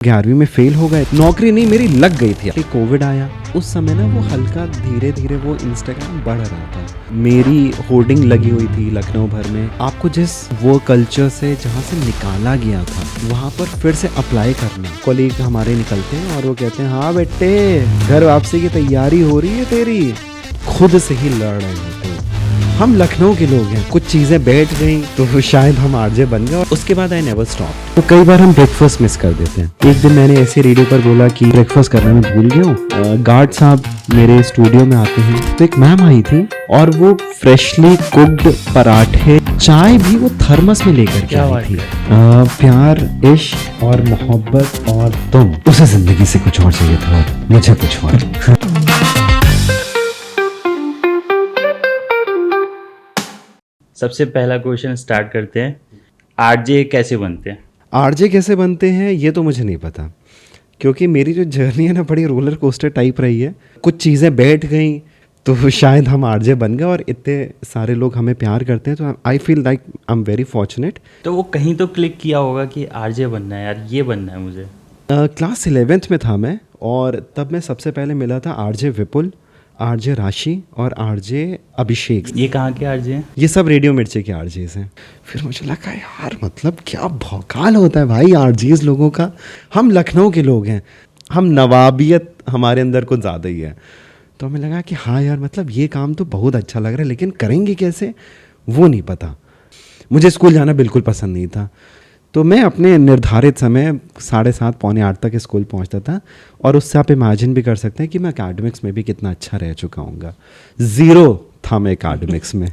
11वीं में फेल हो गए, नौकरी नहीं मेरी लग गई थी। कोविड आया उस समय ना, वो हल्का धीरे धीरे वो इंस्टाग्राम बढ़ रहा था। मेरी होर्डिंग लगी हुई थी लखनऊ भर में, आपको जिस वो कल्चर से जहाँ से निकाला गया था वहाँ पर फिर से अप्लाई करना। कॉलीग हमारे निकलते हैं और वो कहते हैं हाँ बेटे घर वापसी की तैयारी हो रही है तेरी, खुद से ही लड़ रहे होते हैं। हम लखनऊ के लोग हैं, कुछ चीज़ें बैठ गई तो शायद हम आरजे बन गए और उसके बाद आई नेवर स्टॉप। तो कई बार हम ब्रेकफास्ट मिस कर देते हैं। एक दिन मैंने ऐसे रेडियो पर बोला कि ब्रेकफास्ट करने में भूल गया हूँ। गार्ड साहब मेरे स्टूडियो में आते हैं तो एक मैम आई थी और वो फ्रेशली कुक्ड पराठे, चाय भी वो थर्मस में लेकर के आई थी। प्यार, इश्क और मोहब्बत और तुम, उसे जिंदगी से कुछ और चाहिए था और मुझे कुछ और। सबसे पहला क्वेश्चन स्टार्ट करते हैं, आरजे कैसे बनते हैं? आरजे कैसे बनते हैं ये तो मुझे नहीं पता, क्योंकि मेरी जो जर्नी है ना बड़ी रोलर कोस्टर टाइप रही है। कुछ चीज़ें बैठ गई तो शायद हम आरजे बन गए और इतने सारे लोग हमें प्यार करते हैं, तो I feel like I am very fortunate. तो वो कहीं तो क्लिक किया होगा कि आरजे बनना है यार, ये बनना है मुझे। क्लास 11th में था मैं और तब मैं सबसे पहले मिला था आरजे विपुल, आरजे राशि और आरजे अभिषेक। ये कहाँ के आरजे हैं? ये सब रेडियो मिर्ची के आरजेस हैं। फिर मुझे लगा यार मतलब क्या भौकाल होता है भाई आरजेस लोगों का। हम लखनऊ के लोग हैं, हम नवाबियत हमारे अंदर कुछ ज़्यादा ही है। तो हमें लगा कि हाँ यार मतलब ये काम तो बहुत अच्छा लग रहा है, लेकिन करेंगे कैसे वो नहीं पता। मुझे स्कूल जाना बिल्कुल पसंद नहीं था, तो मैं अपने निर्धारित समय 7:30 पौने 8 तक स्कूल पहुंचता था। और उससे आप इमेजिन भी कर सकते हैं कि मैं एकेडमिक्स में भी कितना अच्छा रह चुका हूँगा। 0 था मैं एकेडमिक्स में।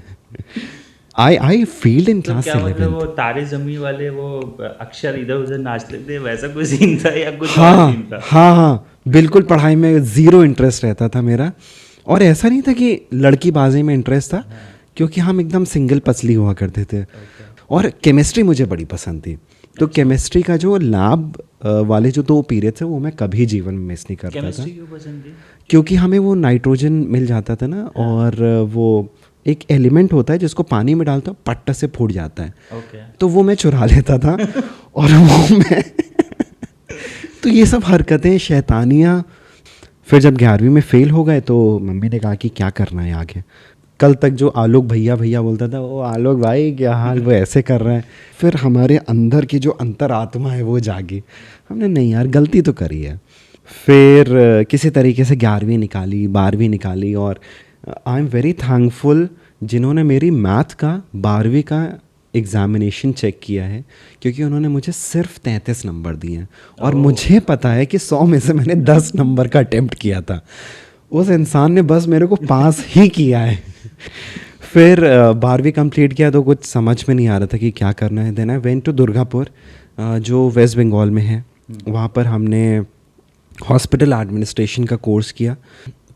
आई फील्ड इन क्लास 11। मतलब वो तारे जमी वाले वो अक्षर इधर उधर नाचते थे, वैसा कोई सीन था या कुछ और हाँ सीन था? हाँ, बिल्कुल पढ़ाई में 0 इंटरेस्ट रहता था मेरा। और ऐसा नहीं था कि लड़कीबाजी में इंटरेस्ट था, क्योंकि हम एकदम सिंगल पसली हुआ करते थे। और केमिस्ट्री मुझे बड़ी पसंद थी, तो केमिस्ट्री का जो लैब वाले जो 2 पीरियड्स है वो मैं कभी जीवन में मिस नहीं करता था। केमिस्ट्री क्यों पसंद थी? क्योंकि हमें वो नाइट्रोजन मिल जाता था ना, और वो एक एलिमेंट होता है जिसको पानी में डालते हो पट्टा से फूट जाता है। तो वो मैं चुरा लेता था और वो मैं तो ये सब हरकतें शैतानियाँ। फिर जब 11वीं में फेल हो गए तो मम्मी ने कहा कि क्या करना है आगे। कल तक जो आलोक भैया भैया बोलता था, वो आलोक भाई क्या हाल, वो ऐसे कर रहा है। फिर हमारे अंदर की जो अंतरात्मा है वो जागी। हमने नहीं यार गलती तो करी है। फिर किसी तरीके से 11वीं निकाली, 12वीं निकाली। और आई एम वेरी थैंकफुल जिन्होंने मेरी मैथ का 12वीं का एग्ज़ामिनेशन चेक किया है, क्योंकि उन्होंने मुझे सिर्फ 33 नंबर दिए हैं। और मुझे पता है कि 100 में से मैंने 10 नंबर का अटेम्प्ट किया था। उस इंसान ने बस मेरे को पास ही किया है। फिर 12वीं कंप्लीट किया तो कुछ समझ में नहीं आ रहा था कि क्या करना है। Then I went to Durgapur, जो वेस्ट बंगाल में है। वहाँ पर हमने हॉस्पिटल एडमिनिस्ट्रेशन का कोर्स किया।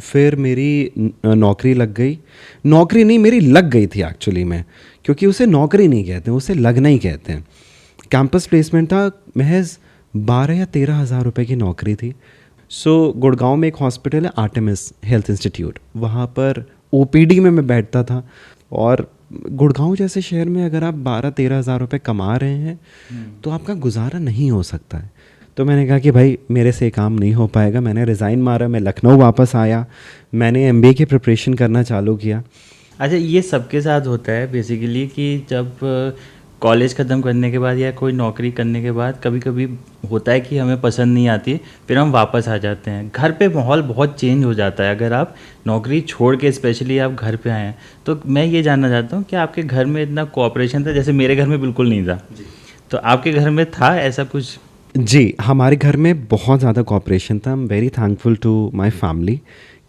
फिर मेरी नौकरी लग गई। नौकरी नहीं मेरी लग गई थी एक्चुअली में, क्योंकि उसे नौकरी नहीं कहते, उसे लगना ही कहते हैं। कैंपस प्लेसमेंट था, महज 12 या 13 हज़ार रुपये की नौकरी थी। सो गुड़गांव में एक हॉस्पिटल है आर्टेमिस हेल्थ इंस्टीट्यूट, वहाँ पर ओपीडी में मैं बैठता था। और गुड़गांव जैसे शहर में अगर आप 12-13 हज़ार रुपये कमा रहे हैं तो आपका गुजारा नहीं हो सकता है। तो मैंने कहा कि भाई मेरे से काम नहीं हो पाएगा। मैंने रिज़ाइन मारा, मैं लखनऊ वापस आया, मैंने MBA की प्रिपरेशन करना चालू किया। अच्छा, ये सबके साथ होता है बेसिकली कि जब कॉलेज ख़त्म करने के बाद या कोई नौकरी करने के बाद कभी कभी होता है कि हमें पसंद नहीं आती, फिर हम वापस आ जाते हैं। घर पे माहौल बहुत चेंज हो जाता है अगर आप नौकरी छोड़ के स्पेशली आप घर पे आए हैं। तो मैं ये जानना चाहता हूँ कि आपके घर में इतना कोऑपरेशन था? जैसे मेरे घर में बिल्कुल नहीं था जी। तो आपके घर में था ऐसा कुछ? जी, हमारे घर में बहुत ज़्यादा कोऑपरेशन था। I am very thankful to my family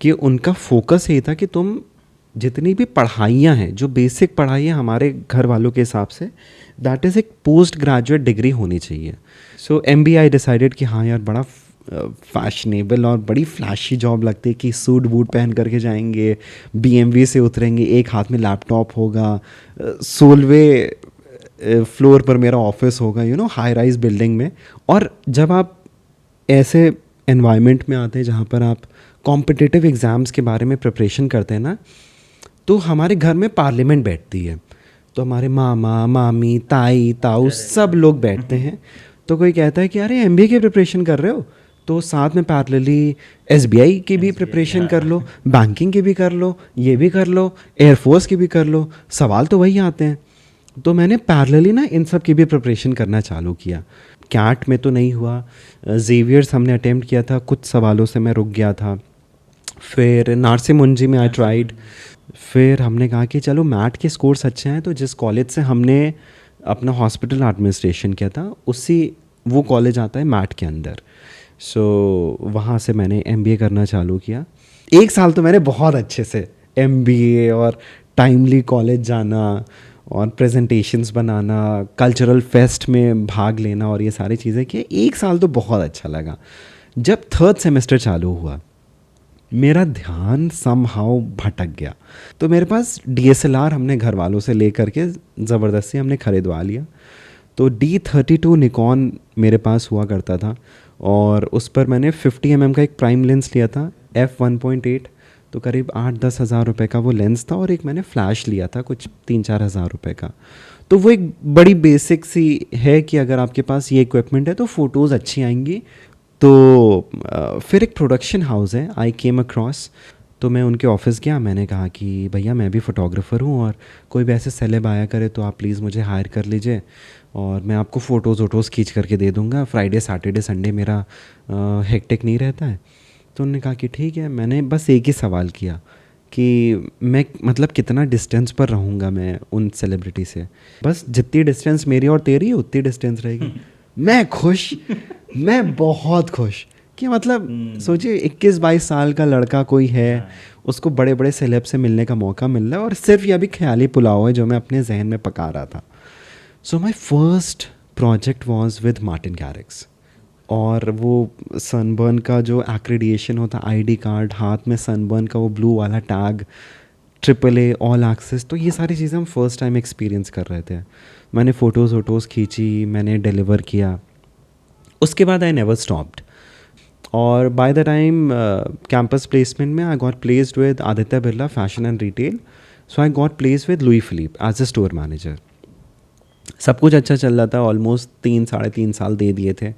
कि उनका फोकस ये था कि तुम जितनी भी पढ़ाइयाँ हैं, जो बेसिक पढ़ाइयाँ हमारे घर वालों के हिसाब से, दैट इज़ एक पोस्ट ग्रेजुएट डिग्री होनी चाहिए। सो MBA आई डिसाइडेड कि हाँ यार बड़ा फैशनेबल और बड़ी फ्लैशी जॉब लगती है कि सूट बूट पहन करके जाएंगे, BMW से उतरेंगे, एक हाथ में लैपटॉप होगा, 16वें फ्लोर पर मेरा ऑफिस होगा, हाई राइज बिल्डिंग में। और जब आप ऐसे एनवायरनमेंट में आते हैं जहाँ पर आप कॉम्पिटिटिव एग्ज़ाम्स के बारे में प्रिपरेशन करते हैं ना, तो हमारे घर में पार्लियामेंट बैठती है। तो हमारे मामा मामी ताई ताऊ सब लोग बैठते हैं। तो कोई कहता है कि अरे एमबीए की प्रिपरेशन कर रहे हो तो साथ में पैरेलली एसबीआई की भी प्रिपरेशन कर लो, बैंकिंग की भी कर लो, ये भी कर लो, एयरफोर्स की भी कर लो, सवाल तो वही आते हैं। तो मैंने पैरेलली ना इन सब की भी प्रिपरेशन करना चालू किया। कैट में तो नहीं हुआ, जेवियर्स हमने अटेम्प्ट किया था, कुछ सवालों से मैं रुक गया था। फिर नारसी मुंजी में आई ट्राइड। फिर हमने कहा कि चलो मैट के स्कोर्स अच्छे हैं, तो जिस कॉलेज से हमने अपना हॉस्पिटल एडमिनिस्ट्रेशन किया था उसी वो कॉलेज आता है मैट के अंदर। सो वहाँ से मैंने एमबीए करना चालू किया। 1 साल तो मैंने बहुत अच्छे से एमबीए और टाइमली कॉलेज जाना और प्रेजेंटेशंस बनाना, कल्चरल फेस्ट में भाग लेना और ये सारी चीज़ें की। 1 साल तो बहुत अच्छा लगा। जब 3rd सेमेस्टर चालू हुआ मेरा ध्यान समहाउ भटक गया। तो मेरे पास DSLR हमने घर वालों से ले करके ज़बरदस्ती हमने ख़रीदवा लिया। तो D32 निकॉन मेरे पास हुआ करता था और उस पर मैंने 50 mm का एक प्राइम लेंस लिया था f1.8, तो करीब 8-10 हज़ार रुपये का वो लेंस था। और एक मैंने फ़्लैश लिया था कुछ 3-4 हज़ार रुपये का। तो वो एक बड़ी बेसिक सी है कि अगर आपके पास ये इक्विपमेंट है तो फ़ोटोज़ अच्छी आएंगी। तो फिर एक प्रोडक्शन हाउस है आई केम अक्रॉस, तो मैं उनके ऑफिस गया। मैंने कहा कि भैया मैं भी फ़ोटोग्राफ़र हूँ और कोई भी ऐसे सेलेब आया करे तो आप प्लीज़ मुझे हायर कर लीजिए और मैं आपको फ़ोटोज़ वोटोज़ खींच करके दे दूँगा। फ्राइडे सैटरडे संडे मेरा हेक्टिक नहीं रहता है। तो उन्होंने कहा कि ठीक है। मैंने बस एक ही सवाल किया कि मैं मतलब कितना डिस्टेंस पर रहूँगा मैं उन सेलिब्रिटी से। बस जितनी डिस्टेंस मेरी और तेरी है उतनी डिस्टेंस रहेगी। मैं खुश, मैं बहुत खुश कि मतलब सोचिए 21-22 साल का लड़का कोई है, उसको बड़े बड़े सेलेब से मिलने का मौका मिल रहा है और सिर्फ ये अभी ख्याली पुलाव है जो मैं अपने जहन में पका रहा था। So my first project was with Martin Garrix. और वो सनबर्न का जो एक्रेडिएशन होता, आईडी कार्ड, हाथ में सनबर्न का वो ब्लू वाला टैग, AAA ऑल एक्सेस, तो ये सारी चीज़ें हम फर्स्ट टाइम एक्सपीरियंस कर रहे थे। मैंने फ़ोटोज़ वोटोज़ खींची, मैंने डिलीवर किया। उसके बाद आई नेवर स्टॉप्ड और by the time campus placement में I got placed with Aditya Birla fashion and retail. So I got placed with Louis Philippe as a store manager. सब कुछ अच्छा चल रहा था, ऑलमोस्ट 3-3.5 साल दे दिए थे।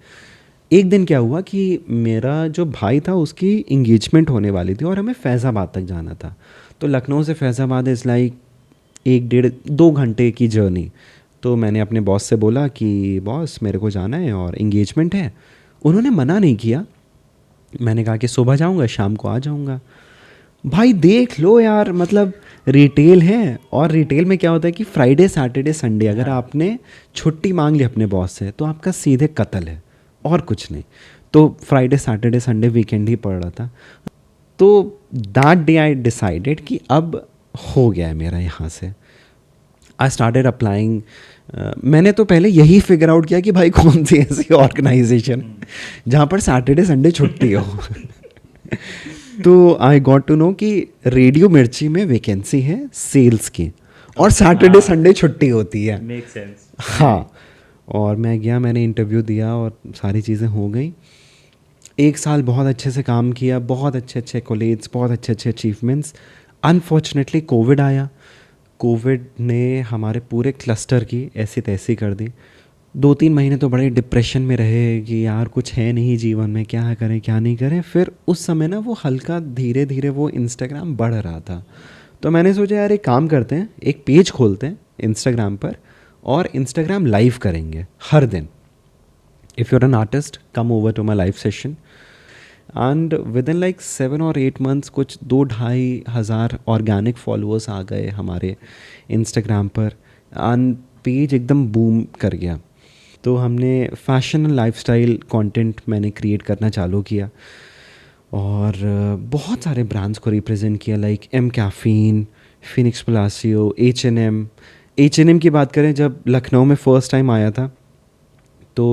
एक दिन क्या हुआ कि मेरा जो भाई था उसकी इंगेजमेंट होने वाली थी और हमें फैज़ाबाद तक जाना था। तो लखनऊ से फैज़ाबाद इज़ लाइक 1-1.5-2 घंटे की जर्नी। तो मैंने अपने बॉस से बोला कि बॉस मेरे को जाना है और इंगेजमेंट है। उन्होंने मना नहीं किया। मैंने कहा कि सुबह जाऊंगा शाम को आ जाऊंगा। भाई देख लो यार, मतलब रिटेल है और रिटेल में क्या होता है कि फ्राइडे सैटरडे संडे अगर आपने छुट्टी मांग ली अपने बॉस से तो आपका सीधे कत्ल है और कुछ नहीं। तो फ्राइडे सैटरडे संडे वीकेंड ही पड़ रहा था। तो दैट डे आई डिसाइडेड कि अब हो गया है मेरा यहाँ से। I started applying. मैंने तो पहले यही फिगर आउट किया कि भाई कौन सी ऐसी ऑर्गेनाइजेशन जहाँ पर सैटरडे संडे छुट्टी हो। तो आई गॉट टू नो कि रेडियो मिर्ची में वैकेंसी है सेल्स की और सैटरडे संडे छुट्टी होती है। Make sense. हाँ, और मैं गया, मैंने इंटरव्यू दिया और सारी चीज़ें हो गई। 1 साल बहुत अच्छे से काम किया, बहुत अच्छे अच्छे कॉलेज, बहुत अच्छे अच्छे अचीवमेंट्स। अनफॉर्चुनेटली कोविड आया। कोविड ने हमारे पूरे क्लस्टर की ऐसी तैसी कर दी। 2-3 महीने तो बड़े डिप्रेशन में रहे कि यार कुछ है नहीं जीवन में, क्या करें क्या नहीं करें। फिर उस समय ना वो हल्का धीरे धीरे वो इंस्टाग्राम बढ़ रहा था। तो मैंने सोचा यार एक काम करते हैं, एक पेज खोलते हैं इंस्टाग्राम पर और इंस्टाग्राम लाइव करेंगे हर दिन। If you are an artist come over to my live session. And within like 7 और 8 मंथ्स कुछ 2-2.5 हज़ार ऑर्गेनिक फॉलोअर्स आ गए हमारे इंस्टाग्राम पर एंड पेज एकदम बूम कर गया। तो हमने फैशन एंड लाइफस्टाइल कंटेंट मैंने क्रिएट करना चालू किया और बहुत सारे ब्रांड्स को रिप्रेजेंट किया, like mCaffeine, Phoenix Palassio, H&M की बात करें, जब लखनऊ में फ़र्स्ट टाइम आया था तो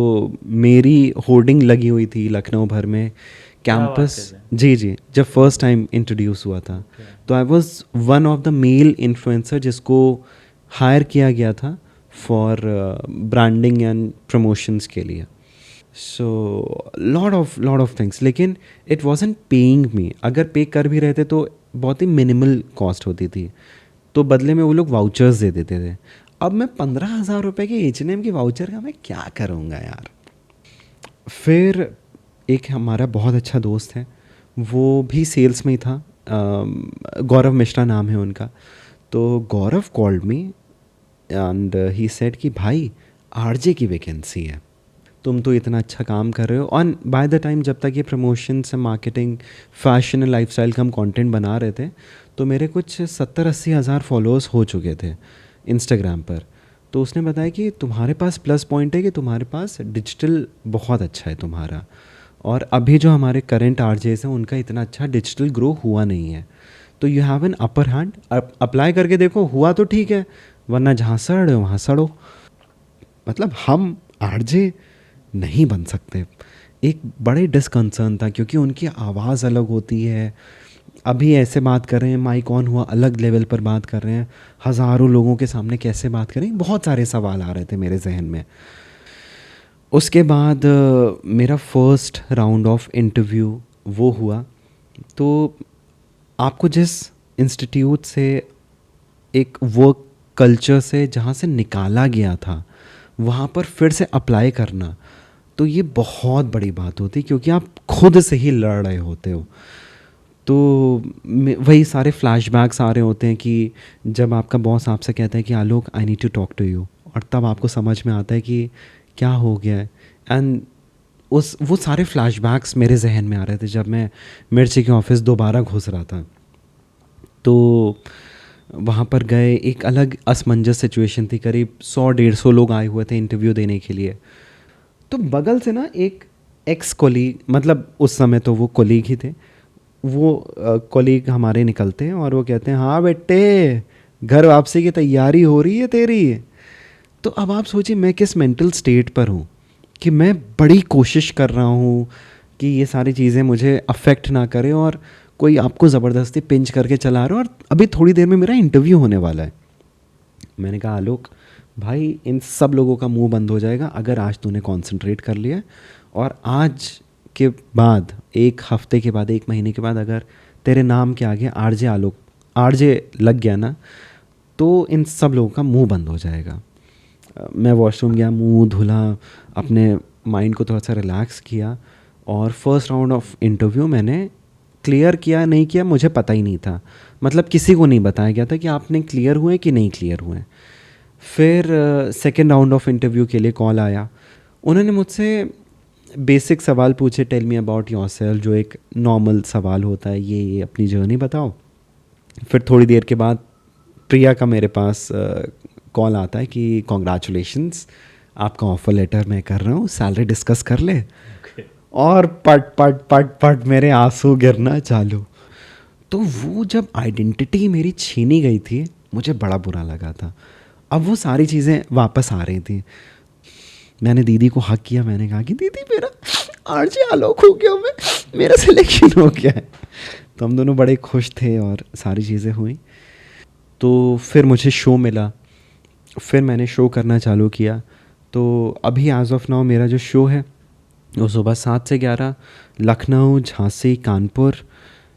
मेरी होर्डिंग लगी हुई थी लखनऊ भर में कैंपस। जी, जब फर्स्ट टाइम इंट्रोड्यूस हुआ था तो I was one of the male influencer जिसको हायर किया गया था फॉर ब्रांडिंग एंड प्रमोशंस के लिए। सो लॉट ऑफ थिंग्स, लेकिन इट वॉजंट पेइंग मी। अगर पे कर भी रहे थे तो बहुत ही मिनिमल कॉस्ट होती थी, तो बदले में वो लोग वाउचर्स दे देते थे। अब मैं 15,000 रुपये के H&M के वाउचर का मैं क्या करूँगा यार। फिर एक हमारा बहुत अच्छा दोस्त है, वो भी सेल्स में ही था, गौरव मिश्रा नाम है उनका। तो Gaurav called me and he said कि भाई आरजे की वैकेंसी है, तुम तो इतना अच्छा काम कर रहे हो। और बाय द टाइम जब तक ये प्रमोशन से मार्केटिंग, फैशन एंड लाइफस्टाइल का हम कंटेंट बना रहे थे, तो मेरे कुछ 70-80 हज़ार फॉलोअर्स हो चुके थे इंस्टाग्राम पर। तो उसने बताया कि तुम्हारे पास प्लस पॉइंट है कि तुम्हारे पास डिजिटल बहुत अच्छा है तुम्हारा, और अभी जो हमारे करंट आरजेस हैं उनका इतना अच्छा डिजिटल ग्रो हुआ नहीं है, तो you have an upper hand, apply करके देखो, हुआ तो ठीक है, वरना जहाँ सड़ रहे हो वहाँ सड़ो। मतलब हम आरजे नहीं बन सकते। एक बड़े डिसकंसर्न था क्योंकि उनकी आवाज़ अलग होती है, अभी ऐसे बात कर रहे हैं, माइक ऑन हुआ अलग लेवल पर बात कर रहे हैं, हज़ारों लोगों के सामने कैसे बात करें, बहुत सारे सवाल आ रहे थे मेरे जहन में। उसके बाद मेरा फर्स्ट राउंड ऑफ इंटरव्यू वो हुआ। तो आपको जिस इंस्टीट्यूट से, एक वर्क कल्चर से जहाँ से निकाला गया था, वहाँ पर फिर से अप्लाई करना, तो ये बहुत बड़ी बात होती है क्योंकि आप खुद से ही लड़ रहे होते हो। तो वही सारे फ्लैशबैक्स आ रहे होते हैं कि जब आपका बॉस आपसे कहता है कि Alok I need to talk to you, और तब आपको समझ में आता है कि क्या हो गया है। एंड वो सारे फ्लैशबैक्स मेरे जहन में आ रहे थे जब मैं मिर्ची के ऑफिस दोबारा घुस रहा था। तो वहाँ पर गए, एक अलग असमंजस सिचुएशन थी, करीब 100-150 लोग आए हुए थे इंटरव्यू देने के लिए। तो बगल से ना एक एक्स कोलीग, मतलब उस समय तो वो कोलीग ही थे, वो कोलीग हमारे निकलते हैं और वो कहते हैं हाँ बेटे घर वापसी की तैयारी हो रही है तेरी। तो अब आप सोचिए मैं किस मेंटल स्टेट पर हूँ कि मैं बड़ी कोशिश कर रहा हूँ कि ये सारी चीज़ें मुझे अफेक्ट ना करें, और कोई आपको ज़बरदस्ती पिंच करके चला रहा है, और अभी थोड़ी देर में मेरा इंटरव्यू होने वाला है। मैंने कहा आलोक भाई इन सब लोगों का मुंह बंद हो जाएगा अगर आज तूने कंसंट्रेट कर लिया, और आज के बाद, एक हफ्ते के बाद, एक महीने के बाद अगर तेरे नाम के आगे आरजे आलोक, आरजे लग गया ना, तो इन सब लोगों का मुंह बंद हो जाएगा। मैं वॉशरूम गया, मुंह धुला, अपने माइंड को थोड़ा सा रिलैक्स किया, और फर्स्ट राउंड ऑफ इंटरव्यू मैंने क्लियर किया नहीं किया मुझे पता ही नहीं था, मतलब किसी को नहीं बताया गया था कि आपने क्लियर हुए कि नहीं क्लियर हुए। फिर सेकेंड राउंड ऑफ इंटरव्यू के लिए कॉल आया, उन्होंने मुझसे बेसिक सवाल पूछे, टेल मी अबाउट योरसेल्फ, जो एक नॉर्मल सवाल होता है, ये अपनी जर्नी बताओ। फिर थोड़ी देर के बाद प्रिया का मेरे पास कॉल आता है कि कॉन्ग्रेचुलेशंस, आपका ऑफ़र लेटर मैं कर रहा हूँ, सैलरी डिस्कस कर ले। और पट पट पट पट मेरे आंसू गिरना चालू। तो वो जब आइडेंटिटी मेरी छीनी गई थी मुझे बड़ा बुरा लगा था। अब वो सारी चीज़ें वापस आ रही थी। मैंने दीदी को हक किया, मैंने कहा कि दीदी मेरा आरजे आलोक हो गया, मेरा सिलेक्शन हो गया है। तो हम दोनों बड़े खुश थे और सारी चीज़ें हुई। तो फिर मुझे शो मिला, फिर मैंने शो करना चालू किया। तो अभी एज ऑफ नाउ मेरा जो शो है वो सुबह 7 से 11 लखनऊ, झांसी, कानपुर,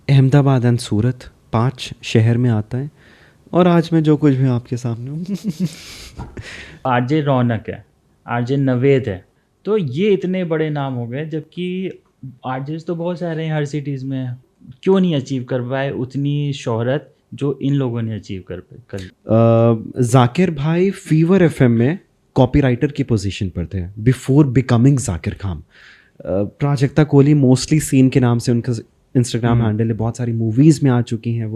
अहमदाबाद एंड सूरत 5 शहर में आता है। और आज मैं जो कुछ भी आपके सामने हूँ। आरजे रौनक है, आरजे नवेद है, तो ये इतने बड़े नाम हो गए, जबकि आरजेस तो बहुत सारे हैं हर सिटीज़ में, क्यों नहीं अचीव कर पाए उतनी शोहरत जो इन लोगों ने अचीव कर जाकिर भाई फीवर एफएम में कॉपीराइटर की पोजीशन पर थे before becoming Zakir Khan. Prajakta Kohli mostly scene के नाम से उनका इंस्टाग्राम हैंडल है, बहुत सारी मूवीज़ में आ चुकी हैं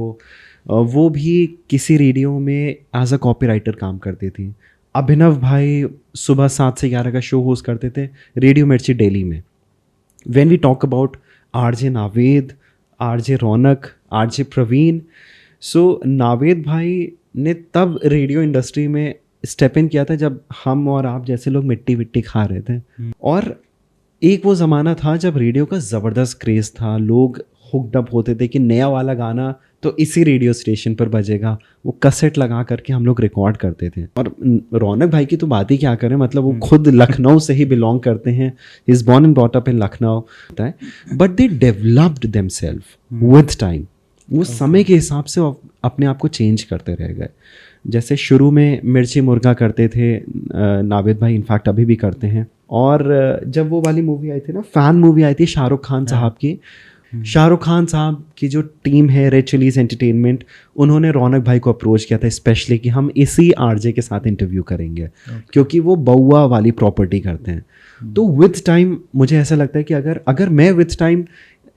वो भी किसी रेडियो में एज अ कॉपीराइटर काम करती थी। अभिनव भाई सुबह 7 से 11 का शो होस्ट करते थे रेडियो मिर्ची डेली में। When we talk about RJ Naved, RJ Raunak, RJ Praveen, so Naved भाई ने तब रेडियो इंडस्ट्री में स्टेप इन किया था जब हम और आप जैसे लोग मिट्टी विट्टी खा रहे थे। और एक वो ज़माना था जब रेडियो का ज़बरदस्त क्रेज़ था, लोग हुक्ड अप होते थे कि नया वाला गाना तो इसी रेडियो स्टेशन पर बजेगा, वो कैसेट लगा करके हम लोग रिकॉर्ड करते थे। और रौनक भाई की तो बात ही क्या करें, मतलब वो खुद लखनऊ से ही बिलोंग करते हैं, is born and brought up in Lucknow, but they developed themselves with time. वो समय के हिसाब से अपने आप को चेंज करते रह गए। जैसे शुरू में मिर्ची मुर्गा करते थे नावेद भाई, इनफैक्ट अभी भी करते हैं, और जब वो वाली मूवी आई थी ना, फैन मूवी आई थी शाहरुख खान साहब की, शाहरुख खान साहब की जो टीम है रेड चिलीज एंटरटेनमेंट, उन्होंने रौनक भाई को अप्रोच किया था स्पेशली कि हम इसी आरजे के साथ इंटरव्यू करेंगे क्योंकि वो बउआ वाली प्रॉपर्टी करते हैं। तो विथ टाइम मुझे ऐसा लगता है कि अगर मैं विथ टाइम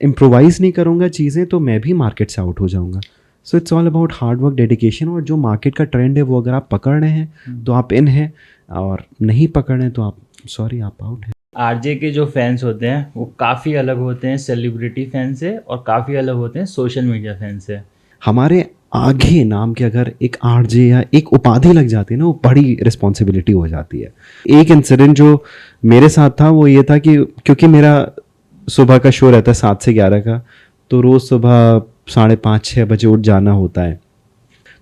इम्प्रोवाइज नहीं करूँगा चीज़ें तो मैं भी मार्केट से आउट हो जाऊँगा। So it's all about hard work, dedication, और जो मार्केट का ट्रेंड है वो अगर आप पकड़ रहे हैं तो आप इन हैं, और नहीं पकड़ रहे हैं तो आप सॉरी, आप आउट हैं। आरजे के जो फैंस होते हैं वो काफ़ी अलग होते हैं सेलिब्रिटी फैन से, और काफ़ी अलग होते हैं सोशल मीडिया फैन से। हमारे आगे नाम के अगर एक आरजे या एक उपाधि लग जाती है ना, वो बड़ी रिस्पॉन्सिबिलिटी हो जाती है। एक इंसिडेंट जो मेरे साथ था वो ये था कि क्योंकि मेरा सुबह का शो रहता है 7 से 11 का, तो रोज़ सुबह 5:30-6 बजे उठ जाना होता है,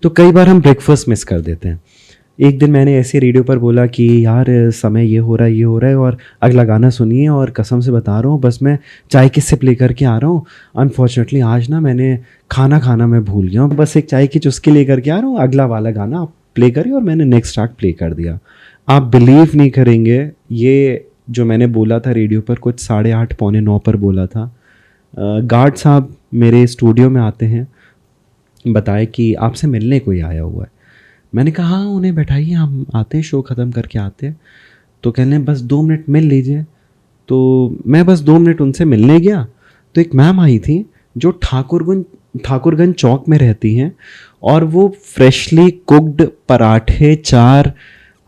तो कई बार हम ब्रेकफास्ट मिस कर देते हैं। एक दिन मैंने ऐसे रेडियो पर बोला कि यार समय ये हो रहा है और अगला गाना सुनिए, और कसम से बता रहा हूँ बस मैं चाय की सिप लेकर के आ रहा हूँ। अनफॉर्चुनेटली आज ना मैंने खाना मैं भूल गया हूँ, बस एक चाय की चुस्की लेकर के आ रहा हूँ, अगला वाला गाना आप प्ले करिए, और मैंने नेक्स्ट ट्रैक प्ले कर दिया। आप बिलीव नहीं करेंगे, ये जो मैंने बोला था रेडियो पर कुछ 8:30 पौने 9 पर बोला था। गार्ड साहब मेरे स्टूडियो में आते हैं, बताए कि आपसे मिलने कोई आया हुआ है। मैंने कहा हाँ उन्हें बैठाइए, हम आते हैं, शो ख़त्म करके आते हैं। तो कहने बस 2 मिनट मिल लीजिए। तो मैं बस 2 मिनट उनसे मिलने गया, तो एक मैम आई थी जो ठाकुरगंज चौक में रहती हैं, और वो फ्रेशली कुक्ड पराठे 4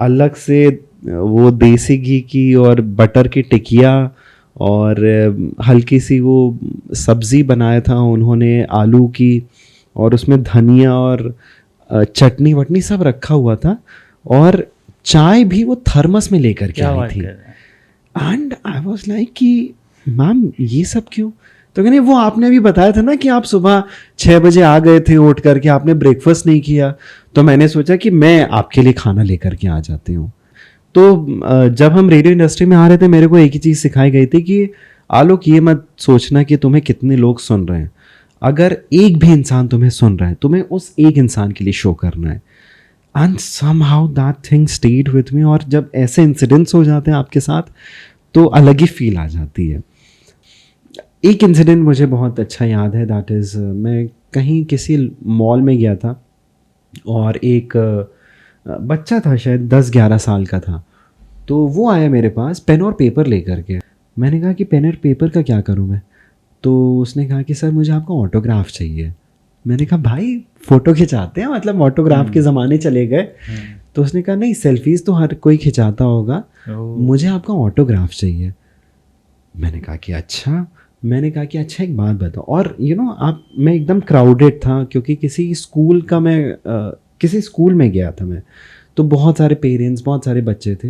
अलग से, वो देसी घी की और बटर की टिकिया, और हल्की सी वो सब्ज़ी बनाया था उन्होंने आलू की, और उसमें धनिया और चटनी वटनी सब रखा हुआ था, और चाय भी वो थर्मस में लेकर के आई थी। एंड आई वाज लाइक कि मैम ये सब क्यों? तो कहने वो आपने अभी बताया था ना कि आप सुबह 6 बजे आ गए थे उठ करके, आपने ब्रेकफास्ट नहीं किया, तो मैंने सोचा कि मैं आपके लिए खाना लेकर के आ जाती हूँ। तो जब हम रेडियो इंडस्ट्री में आ रहे थे मेरे को एक ही चीज़ सिखाई गई थी कि आलोक ये मत सोचना कि तुम्हें कितने लोग सुन रहे हैं, अगर एक भी इंसान तुम्हें सुन रहा है तुम्हें उस एक इंसान के लिए शो करना है। And somehow that thing stayed with me, और जब ऐसे इंसिडेंट्स हो जाते हैं आपके साथ तो अलग ही फील आ जाती है। एक इंसिडेंट मुझे बहुत अच्छा याद है, दैट इज़ मैं कहीं किसी मॉल में गया था, और एक बच्चा था शायद 10-11 साल का था, तो वो आया मेरे पास पेन और पेपर लेकर के। मैंने कहा कि पेन और पेपर का क्या करूँ मैं? तो उसने कहा कि सर मुझे आपका ऑटोग्राफ चाहिए। मैंने कहा भाई फ़ोटो खिंचाते हैं, मतलब ऑटोग्राफ के ज़माने चले गए। तो उसने कहा नहीं, सेल्फीज़ तो हर कोई खिंचाता होगा, मुझे आपका ऑटोग्राफ चाहिए। मैंने कहा कि अच्छा एक बात बताओ। और मैं एकदम क्राउडेड था क्योंकि किसी स्कूल में गया था मैं, तो बहुत सारे पेरेंट्स, बहुत सारे बच्चे थे।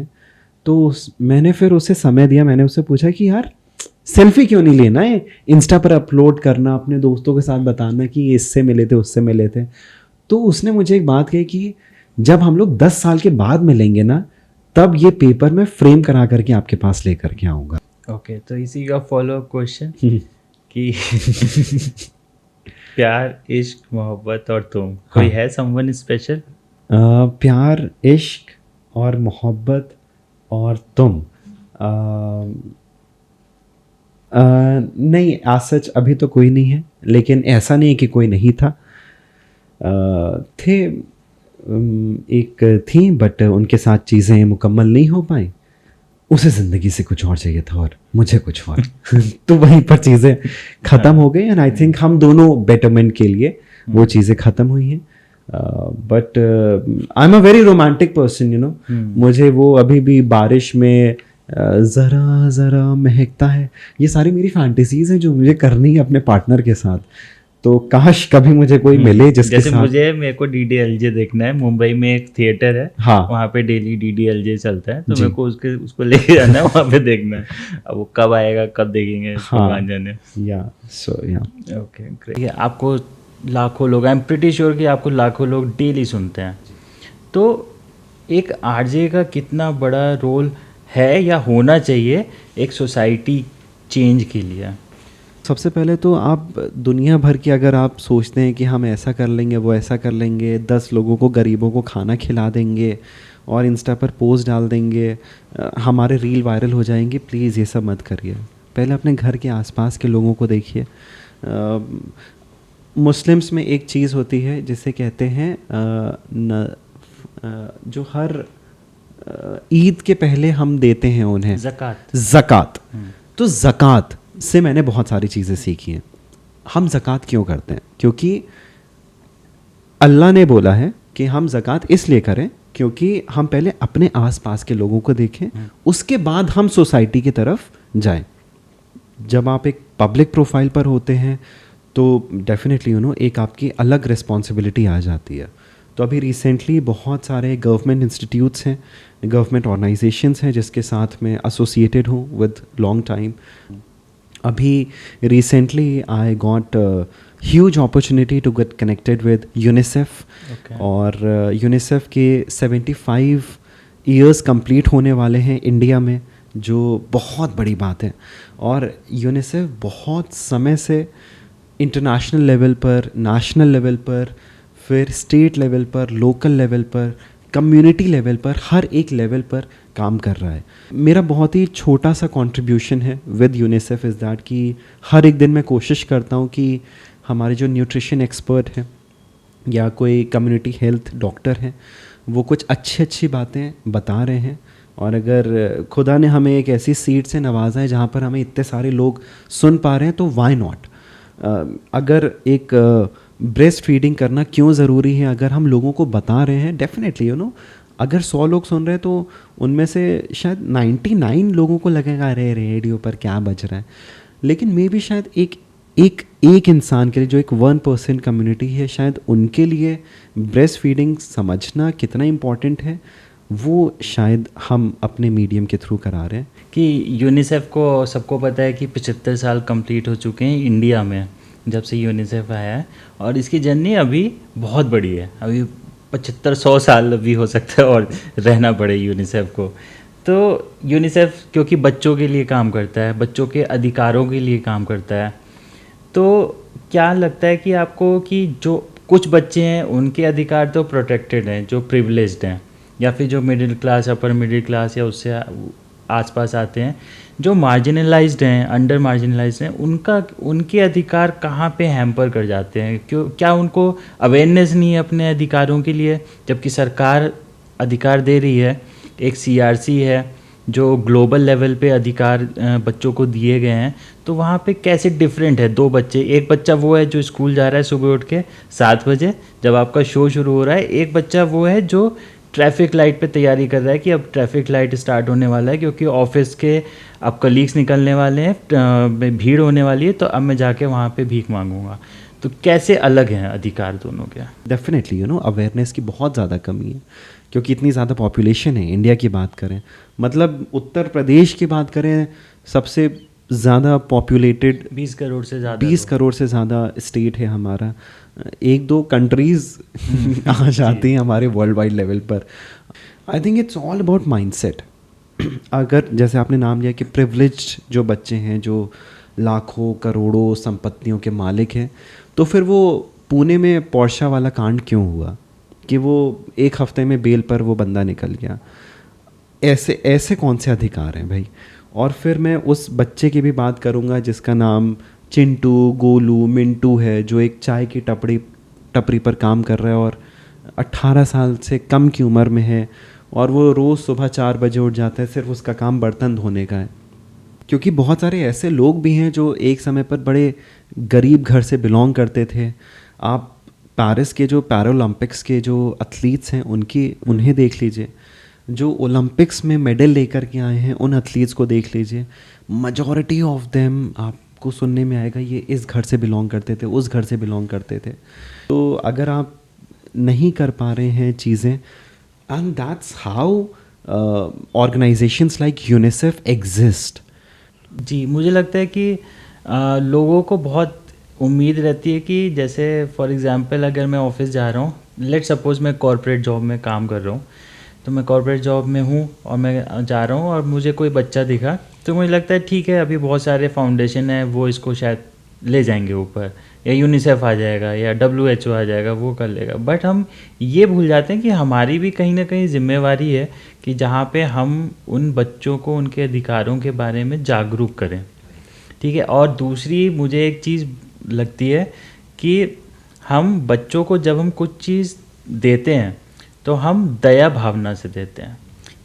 तो मैंने फिर उसे समय दिया, मैंने उससे पूछा कि यार सेल्फी क्यों नहीं लेना है, इंस्टा पर अपलोड करना, अपने दोस्तों के साथ बताना कि इससे मिले थे उससे मिले थे। तो उसने मुझे एक बात कही कि जब हम लोग 10 साल के बाद मिलेंगे ना, तब ये पेपर में फ्रेम करा करके आपके पास लेकर के आऊँगा। ओके, तो इसी का फॉलो अप क्वेश्चन कि प्यार, इश्क, मोहब्बत और तुम, कोई है समवन स्पेशल? प्यार, इश्क और मोहब्बत और तुम नहीं, आज सच अभी तो कोई नहीं है, लेकिन ऐसा नहीं है कि कोई नहीं था। एक थी, बट उनके साथ चीज़ें मुकम्मल नहीं हो पाई। उसे ज़िंदगी से कुछ और चाहिए था और मुझे कुछ और तो वहीं पर चीज़ें ख़त्म हो गई। एंड आई थिंक हम दोनों बेटरमेंट के लिए वो चीज़ें ख़त्म हुई हैं। But I am a very romantic person, मुझे वो अभी भी बारिश में ज़रा ज़रा महकता है, ये सारी मेरी फैंटेसीज़ हैं जो मुझे करनी है अपने पार्टनर के साथ। तो काश कभी मुझे कोई मिले जिसके जैसे साथ। मेरे को DDLJ देखना है, मुंबई में एक थिएटर है, हाँ, वहाँ पे डेली DDLJ चलता है, तो मेरे को उसको लेके जाना है, वहाँ पे देखना है। अब वो कब आएगा, कब देखेंगे, भगवान जाने। Okay, great. आपको लाखों लोग, आई एम प्रीटी श्योर कि आपको लाखों लोग डेली सुनते हैं, तो एक आरजे का कितना बड़ा रोल है या होना चाहिए एक सोसाइटी चेंज के लिए? सबसे पहले तो आप दुनिया भर की अगर आप सोचते हैं कि हम ऐसा कर लेंगे, वो ऐसा कर लेंगे, 10 लोगों को, गरीबों को खाना खिला देंगे और इंस्टा पर पोस्ट डाल देंगे, हमारे रील वायरल हो जाएंगे, प्लीज़ ये सब मत करिए। पहले अपने घर के आसपास के लोगों को देखिए। मुस्लिम्स में एक चीज़ होती है जिसे कहते हैं जो हर ईद के पहले हम देते हैं उन्हें, ज़कात। तो ज़कात से मैंने बहुत सारी चीज़ें सीखी हैं। हम ज़कात क्यों करते हैं? क्योंकि अल्लाह ने बोला है कि हम ज़कात इसलिए करें क्योंकि हम पहले अपने आसपास के लोगों को देखें, उसके बाद हम सोसाइटी की तरफ जाएं। जब आप एक पब्लिक प्रोफाइल पर होते हैं तो डेफिनेटली एक आपकी अलग रिस्पॉन्सिबिलिटी आ जाती है। तो अभी रिसेंटली बहुत सारे गवर्नमेंट इंस्टीट्यूट्स हैं, गवर्नमेंट ऑर्गेनाइजेशंस हैं जिसके साथ मैं एसोसिएटेड हूँ विद लॉन्ग टाइम। अभी recently I got huge opportunity to get connected with UNICEF और यूनिसेफ के 75 ईयर्स कंप्लीट होने वाले हैं इंडिया में, जो बहुत बड़ी बात है। और यूनिसेफ बहुत समय से इंटरनेशनल लेवल पर, नेशनल लेवल पर, फिर स्टेट लेवल पर, लोकल लेवल पर, कम्युनिटी लेवल पर, हर एक लेवल पर काम कर रहा है। मेरा बहुत ही छोटा सा कंट्रीब्यूशन है विद यूनिसेफ इज़ दैट कि हर एक दिन मैं कोशिश करता हूँ कि हमारे जो न्यूट्रिशन एक्सपर्ट हैं या कोई कम्युनिटी हेल्थ डॉक्टर हैं वो कुछ अच्छी बातें बता रहे हैं। और अगर खुदा ने हमें एक ऐसी सीट से नवाजा है जहाँ पर हमें इतने सारे लोग सुन पा रहे हैं तो वाई नॉट। अगर एक ब्रेस्ट फीडिंग करना क्यों ज़रूरी है अगर हम लोगों को बता रहे हैं, डेफिनेटली अगर 100 लोग सुन रहे हैं तो उनमें से शायद 99 लोगों को लगेगा अरे रेडियो पर क्या बज रहा है। लेकिन मे भी शायद एक इंसान के लिए जो एक 1% कम्युनिटी है, शायद उनके लिए ब्रेस्ट फीडिंग समझना कितना इम्पॉर्टेंट है वो शायद हम अपने मीडियम के थ्रू करा रहे हैं। कि यूनिसेफ को सबको पता है कि 75 साल कंप्लीट हो चुके हैं इंडिया में जब से यूनिसेफ आया है, और इसकी जर्नी अभी बहुत बड़ी है। अभी 75-100 साल भी हो सकता है और रहना पड़े यूनिसेफ को। तो यूनिसेफ क्योंकि बच्चों के लिए काम करता है, बच्चों के अधिकारों के लिए काम करता है, तो क्या लगता है कि आपको कि जो कुछ बच्चे हैं उनके अधिकार तो प्रोटेक्टेड हैं, जो प्रिविलेज्ड हैं, या फिर जो middle class, upper middle class या उससे आसपास आते हैं, जो मार्जिनलाइज्ड हैं, अंडर मार्जिनलाइज्ड हैं, उनके अधिकार कहाँ पे हैम्पर कर जाते हैं? क्या उनको अवेयरनेस नहीं है अपने अधिकारों के लिए, जबकि सरकार अधिकार दे रही है? एक CRC है जो ग्लोबल लेवल पे अधिकार बच्चों को दिए गए हैं, तो वहाँ पे कैसे डिफरेंट है? 2 बच्चे, एक बच्चा वो है जो स्कूल जा रहा है सुबह उठ के 7 बजे जब आपका शो शुरू हो रहा है, एक बच्चा वो है जो ट्रैफिक लाइट पे तैयारी कर रहा है कि अब ट्रैफिक लाइट स्टार्ट होने वाला है क्योंकि ऑफिस के अब कलीग्स निकलने वाले हैं, भीड़ होने वाली है, तो अब मैं जाके वहाँ पे भीख मांगूंगा। तो कैसे अलग हैं अधिकार दोनों के? डेफिनेटली अवेयरनेस की बहुत ज़्यादा कमी है क्योंकि इतनी ज़्यादा पॉपुलेशन है। इंडिया की बात करें, मतलब उत्तर प्रदेश की बात करें, सबसे ज़्यादा पॉपुलेटेड 20 करोड़ से ज़्यादा स्टेट है हमारा। 1-2 कंट्रीज़ आ जाती हैं हमारे वर्ल्ड वाइड लेवल पर। I think it's all about mindset. अगर जैसे आपने नाम लिया कि प्रिविलेज्ड जो बच्चे हैं जो लाखों करोड़ों संपत्तियों के मालिक हैं, तो फिर वो पुणे में पोर्शा वाला कांड क्यों हुआ कि वो 1 हफ्ते में बेल पर वो बंदा निकल गया? ऐसे कौन से अधिकार हैं भाई? और फिर मैं उस बच्चे की भी बात करूँगा जिसका नाम चिंटू, गोलू, मिंटू है, जो एक चाय की टपरी पर काम कर रहा है और 18 साल से कम की उम्र में है, और वो रोज़ सुबह 4 बजे उठ जाता है, सिर्फ उसका काम बर्तन धोने का है। क्योंकि बहुत सारे ऐसे लोग भी हैं जो एक समय पर बड़े गरीब घर से बिलोंग करते थे। आप पेरिस के जो पैरालंपिक्स के जो एथलीट्स हैं उन्हें देख लीजिए, जो ओलंपिक्स में मेडल लेकर के आए हैं उन एथलीट्स को देख लीजिए। मेजॉरिटी ऑफ देम आपको सुनने में आएगा ये इस घर से बिलोंग करते थे, उस घर से बिलोंग करते थे। तो अगर आप नहीं कर पा रहे हैं चीज़ें, and that's how organisations like UNICEF exist. जी, मुझे लगता है कि लोगों को बहुत उम्मीद रहती है कि जैसे फॉर एग्जांपल अगर मैं ऑफिस जा रहा हूँ, लेट्स सपोज मैं कॉर्पोरेट जॉब में काम कर रहा हूँ, तो मैं कॉर्पोरेट जॉब में हूँ और मैं जा रहा हूँ और मुझे कोई बच्चा दिखा, तो मुझे लगता है ठीक है, अभी बहुत सारे फाउंडेशन है वो इसको शायद ले जाएंगे ऊपर, या यूनिसेफ आ जाएगा या WHO आ जाएगा, वो कर लेगा। बट हम ये भूल जाते हैं कि हमारी भी कहीं ना कहीं जिम्मेवारी है कि जहाँ पे हम उन बच्चों को उनके अधिकारों के बारे में जागरूक करें, ठीक है। और दूसरी मुझे एक चीज़ लगती है कि हम बच्चों को जब हम कुछ चीज़ देते हैं तो हम दया भावना से देते हैं,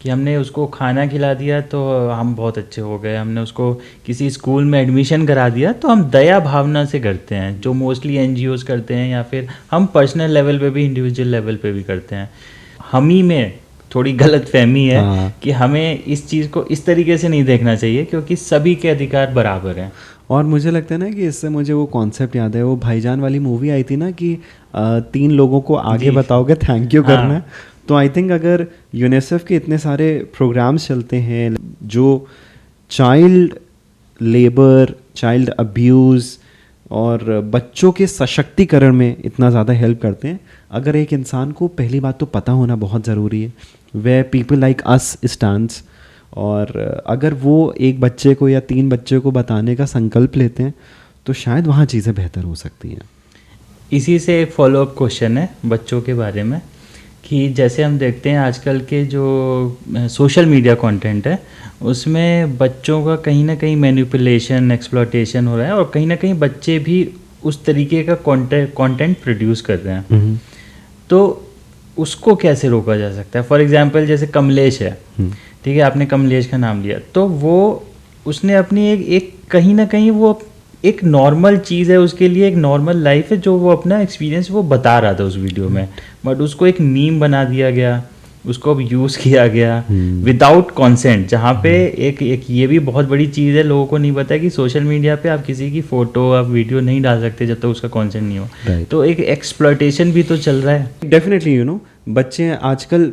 कि हमने उसको खाना खिला दिया तो हम बहुत अच्छे हो गए, हमने उसको किसी स्कूल में एडमिशन करा दिया तो हम दया भावना से करते हैं, जो मोस्टली NGOs करते हैं, या फिर हम पर्सनल लेवल पे भी, इंडिविजुअल लेवल पे भी करते हैं। हम ही में थोड़ी गलत फहमी है कि हमें इस चीज़ को इस तरीके से नहीं देखना चाहिए, क्योंकि सभी के अधिकार बराबर हैं। और मुझे लगता है ना कि इससे मुझे वो कॉन्सेप्ट याद है, वो भाईजान वाली मूवी आई थी ना कि 3 लोगों को आगे बताओगे थैंक यू करना है। तो आई थिंक अगर यूनिसेफ के इतने सारे प्रोग्राम्स चलते हैं जो चाइल्ड लेबर, चाइल्ड अब्यूज़ और बच्चों के सशक्तिकरण में इतना ज़्यादा हेल्प करते हैं, अगर एक इंसान को पहली बात तो पता होना बहुत ज़रूरी है वे पीपल लाइक अस स्टैंड्स, और अगर वो एक बच्चे को या 3 बच्चे को बताने का संकल्प लेते हैं तो शायद वहाँ चीज़ें बेहतर हो सकती हैं। इसी से एक फॉलोअप क्वेश्चन है बच्चों के बारे में, कि जैसे हम देखते हैं आजकल के जो सोशल मीडिया कंटेंट है उसमें बच्चों का कहीं ना कहीं मैनिपुलेशन, एक्सप्लॉयटेशन हो रहा है, और कहीं ना कहीं बच्चे भी उस तरीके का कंटेंट प्रोड्यूस कर रहे हैं। तो उसको कैसे रोका जा सकता है? फॉर एग्जांपल जैसे कमलेश है, ठीक है, आपने कमलेश का नाम लिया, तो वो उसने अपनी एक कहीं ना कहीं वो एक नॉर्मल चीज़ है उसके लिए, एक नॉर्मल लाइफ है, जो वो अपना एक्सपीरियंस वो बता रहा था उस वीडियो में, बट उसको एक मीम बना दिया गया, उसको अब यूज़ किया गया विदाउट कंसेंट, जहाँ पे एक ये भी बहुत बड़ी चीज़ है, लोगों को नहीं पता है कि सोशल मीडिया पे आप किसी की फ़ोटो, आप वीडियो नहीं डाल सकते जब तक उसका कंसेंट नहीं हो। तो एक एक्सप्लॉयटेशन भी तो चल रहा है। डेफिनेटली, यू नो, बच्चे आजकल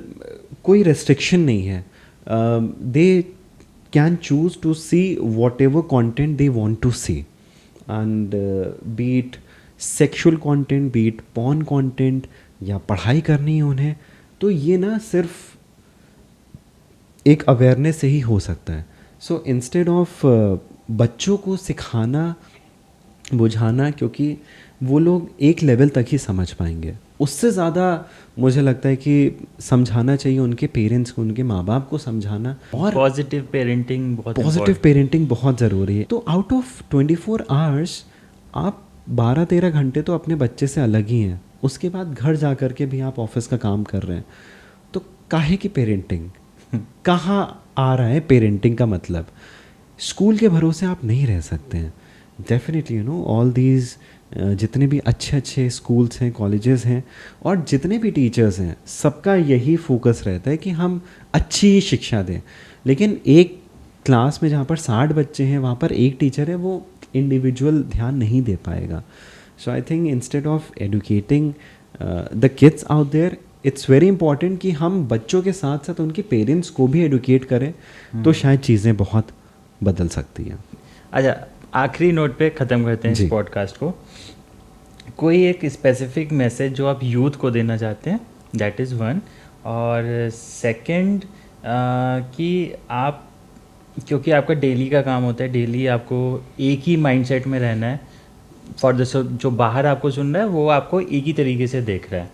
कोई रेस्ट्रिक्शन नहीं है, they can choose to see whatever content they want to see, and be it sexual content, be it porn content, या पढ़ाई करनी है उन्हें, तो ये ना सिर्फ एक अवेयरनेस से ही हो सकता है। सो इंस्टेड ऑफ बच्चों को सिखाना, बुझाना, क्योंकि वो लोग एक लेवल तक ही समझ पाएंगे, उससे ज़्यादा मुझे लगता है कि समझाना चाहिए उनके पेरेंट्स को, उनके माँ बाप को समझाना, और पॉजिटिव पेरेंटिंग बहुत ज़रूरी है। तो आउट ऑफ 24 आवर्स आप 12-13 घंटे तो अपने बच्चे से अलग ही हैं, उसके बाद घर जा कर के भी आप ऑफिस का काम कर रहे हैं, तो काहे की पेरेंटिंग कहाँ आ रहा है? पेरेंटिंग का मतलब स्कूल के भरोसे आप नहीं रह सकते हैं। Definitely, you know, all these जितने भी अच्छे अच्छे स्कूल्स हैं, कॉलेजेस हैं, और जितने भी टीचर्स हैं, सबका यही फोकस रहता है कि हम अच्छी शिक्षा दें, लेकिन एक क्लास में जहाँ पर 60 बच्चे हैं वहाँ पर एक टीचर है, वो इंडिविजुअल ध्यान नहीं दे पाएगा। So I think instead of educating the kids out there, it's very important कि हम बच्चों के साथ साथ उनके पेरेंट्स को भी एडुकेट करें, तो शायद चीज़ें बहुत बदल सकती हैं। अच्छा, आखिरी नोट पे ख़त्म करते हैं इस पॉडकास्ट को। कोई एक स्पेसिफिक मैसेज जो आप यूथ को देना चाहते हैं, दैट इज़ वन। और सेकंड कि आप, क्योंकि आपका डेली का काम होता है, डेली आपको एक ही माइंडसेट में रहना है, फॉर द जो बाहर आपको सुन रहा है वो आपको एक ही तरीके से देख रहा है,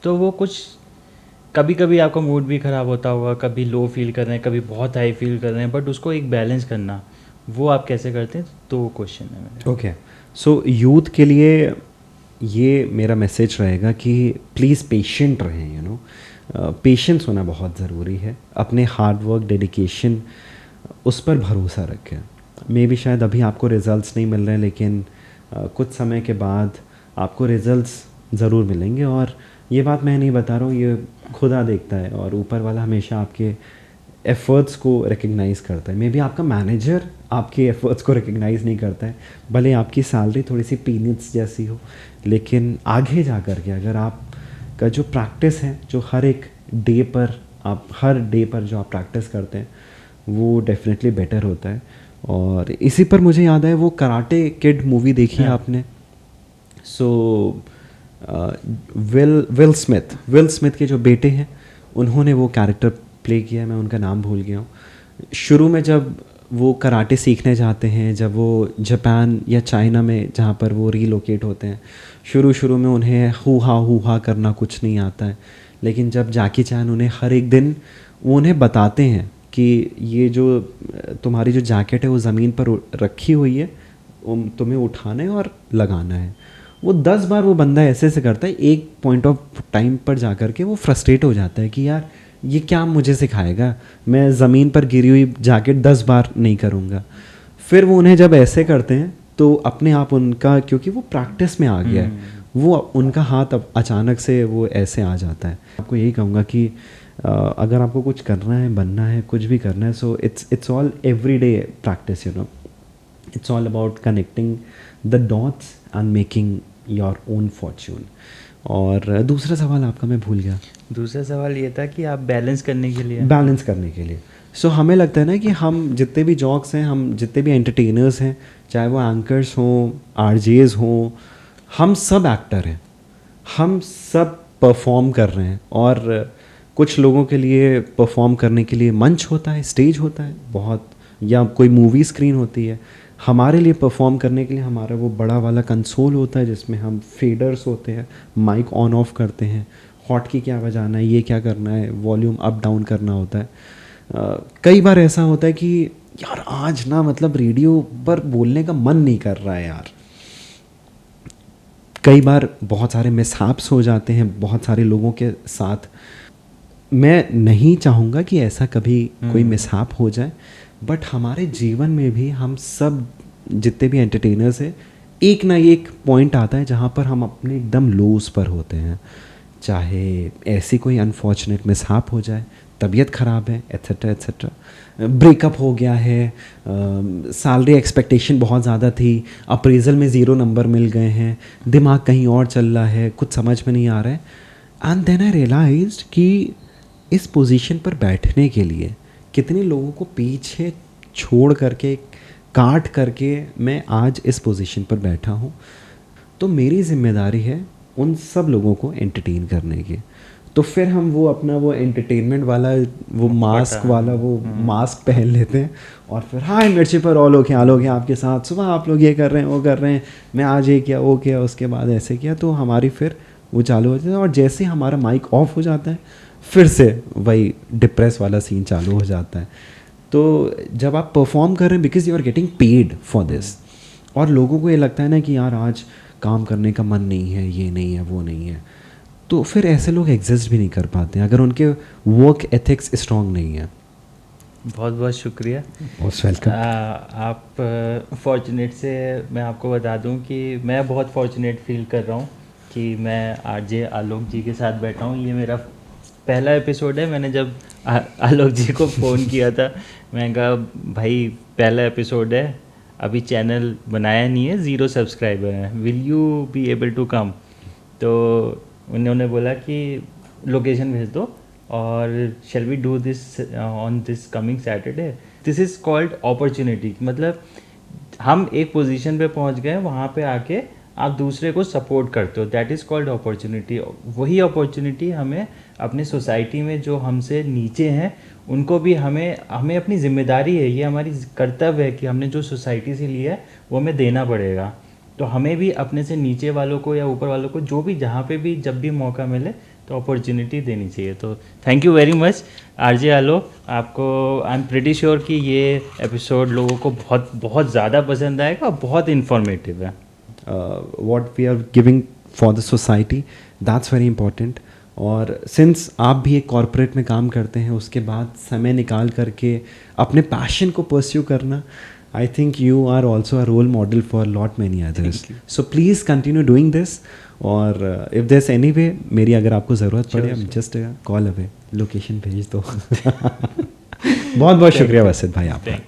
तो वो कुछ कभी कभी आपका मूड भी ख़राब होता होगा, कभी लो फील कर रहे हैं, कभी बहुत हाई फील कर रहे हैं, बट उसको एक बैलेंस करना, वो आप कैसे करते हैं? तो वो क्वेश्चन है मेरा। ओके, सो यूथ के लिए ये मेरा मैसेज रहेगा कि प्लीज़ पेशेंट रहें, यू नो, पेशेंस होना बहुत ज़रूरी है, अपने हार्ड वर्क, डेडिकेशन, उस पर भरोसा रखें। मे भी शायद अभी आपको रिज़ल्ट्स नहीं मिल रहे हैं, लेकिन कुछ समय के बाद आपको रिज़ल्ट्स ज़रूर मिलेंगे, और ये बात मैं नहीं बता रहा हूँ, ये खुदा देखता है, और ऊपर वाला हमेशा आपके एफ़र्ट्स को रिकग्नाइज़ करता है। मे बी आपका मैनेजर आपके एफ़र्ट्स को रिकग्नाइज़ नहीं करता है, भले आपकी सैलरी थोड़ी सी पीनिट्स जैसी हो, लेकिन आगे जा कर के अगर आपका जो प्रैक्टिस है, जो हर एक डे पर आप हर डे पर जो आप प्रैक्टिस करते हैं, वो डेफिनेटली बेटर होता है। और इसी पर मुझे याद है, वो कराटे किड मूवी देखी है आपने? सो विल स्मिथ के जो बेटे हैं, उन्होंने वो कैरेक्टर प्ले किया है, मैं उनका नाम भूल गया हूँ। शुरू में जब वो कराटे सीखने जाते हैं, जब वो जापान या चाइना में जहाँ पर वो रीलोकेट होते हैं, शुरू में उन्हें हूहा करना कुछ नहीं आता है, लेकिन जब जैकी चैन उन्हें हर एक दिन वो उन्हें बताते हैं कि ये जो तुम्हारी जो जैकेट है वो ज़मीन पर रखी हुई है, तुम्हें उठाना है और लगाना है, वो 10 बार वो बंदा ऐसे करता है, एक पॉइंट ऑफ टाइम पर जा कर के वो फ्रस्ट्रेट हो जाता है कि यार ये क्या मुझे सिखाएगा, मैं ज़मीन पर गिरी हुई जैकेट 10 बार नहीं करूँगा। फिर वो उन्हें जब ऐसे करते हैं तो अपने आप उनका, क्योंकि वो प्रैक्टिस में आ गया है, वो उनका हाथ अब अचानक से वो ऐसे आ जाता है। आपको यही कहूँगा कि अगर आपको कुछ करना है, बनना है, कुछ भी करना है, so it's all everyday practice, you know, it's all about connecting the dots and making your own Fortune. और दूसरा सवाल आपका मैं भूल गया। दूसरा सवाल ये था कि आप बैलेंस करने के लिए सो हमें लगता है ना कि हम जितने भी जॉक्स हैं, हम जितने भी एंटरटेनर्स हैं, चाहे वो एंकर्स हों, आरजेज हों, हम सब एक्टर हैं, हम सब परफॉर्म कर रहे हैं। और कुछ लोगों के लिए परफॉर्म करने के लिए मंच होता है, स्टेज होता है बहुत, या कोई मूवी स्क्रीन होती है। हमारे लिए परफॉर्म करने के लिए हमारा वो बड़ा वाला कंसोल होता है जिसमें हम फेडर्स होते हैं, माइक ऑन ऑफ करते हैं, हॉट की क्या बजाना है, ये क्या करना है, वॉल्यूम अप डाउन करना होता है। कई बार ऐसा होता है कि यार आज ना मतलब रेडियो पर बोलने का मन नहीं कर रहा है यार। कई बार बहुत सारे मिसहैप्स हो जाते हैं बहुत सारे लोगों के साथ। मैं नहीं चाहूँगा कि ऐसा कभी कोई मिसहैप हो जाए, बट हमारे जीवन में भी हम सब जितने भी एंटरटेनर्स हैं, एक ना एक पॉइंट आता है जहाँ पर हम अपने एकदम लोस पर होते हैं, चाहे ऐसी कोई अनफॉर्चुनेट मिसहैप हो जाए, तबीयत ख़राब है, एट्सेट्रा एट्सेट्रा, ब्रेकअप हो गया है, सैलरी एक्सपेक्टेशन बहुत ज़्यादा थी, अप्रेजल में 0 नंबर मिल गए हैं, दिमाग कहीं और चल रहा है, कुछ समझ में नहीं आ रहा है। एंड देन आई रियलाइज्ड कि इस पोजीशन पर बैठने के लिए कितने लोगों को पीछे छोड़ करके, काट करके मैं आज इस पोजीशन पर बैठा हूँ। तो मेरी जिम्मेदारी है उन सब लोगों को एंटरटेन करने की। तो फिर हम वो अपना वो एंटरटेनमेंट वाला वो मास्क वाला वो मास्क पहन लेते हैं और फिर हाय मिर्ची पर ऑल हो आपके साथ, सुबह आप लोग ये कर रहे हैं, वो कर रहे हैं, मैं आज ये किया, वो किया, उसके बाद ऐसे किया। तो हमारी फिर वो चालू हो जाता है और जैसे हमारा माइक ऑफ हो जाता है फिर से वही डिप्रेस वाला सीन चालू हो जाता है। तो जब आप परफॉर्म कर रहे हैं because you are getting paid for this, और लोगों को ये लगता है ना कि यार आज काम करने का मन नहीं है, ये नहीं है, वो नहीं है, तो फिर ऐसे लोग एग्जिस्ट भी नहीं कर पाते अगर उनके वर्क एथिक्स स्ट्रॉन्ग नहीं है। बहुत बहुत शुक्रिया, मोस्ट वेलकम। आप फॉर्चुनेट से मैं आपको बता दूं कि मैं बहुत फॉर्चुनेट फील कर रहा हूं कि मैं आरजे आलोक जी के साथ बैठा हूं। ये मेरा पहला एपिसोड है। मैंने जब आलोक जी को फ़ोन किया था, मैंने कहा भाई पहला एपिसोड है, अभी चैनल बनाया नहीं है, 0 सब्सक्राइबर हैं, will you be able to come? तो उन्होंने बोला कि लोकेशन भेज दो और shall we do this on this coming Saturday. This is called opportunity. मतलब हम एक पोजीशन पे पहुंच गए, वहाँ पे आके आप दूसरे को सपोर्ट करते हो, दैट इज़ कॉल्ड अपॉर्चुनिटी। वही अपॉर्चुनिटी हमें अपने सोसाइटी में जो हमसे नीचे हैं उनको भी हमें अपनी जिम्मेदारी है, ये हमारी कर्तव्य है कि हमने जो सोसाइटी से लिया है वो हमें देना पड़ेगा। तो हमें भी अपने से नीचे वालों को या ऊपर वालों को जो भी जहाँ पे भी जब भी मौका मिले तो अपॉर्चुनिटी देनी चाहिए। तो thank you very much RJ Alok, आपको आई एम प्रिटी श्योर कि ये एपिसोड लोगों को बहुत बहुत ज़्यादा पसंद आएगा और बहुत इन्फॉर्मेटिव है। What we are giving for the society, that's very important. और सिंस आप भी एक कॉर्पोरेट में काम करते हैं, उसके बाद समय निकाल करके अपने पैशन को परस्यू करना, I think you are also a role model for a lot many others. So please continue doing this. और if there's any way, मेरी अगर आपको ज़रूरत पड़े, I'm just a call away, location भेज दो। बहुत बहुत शुक्रिया वसित भाई आपका।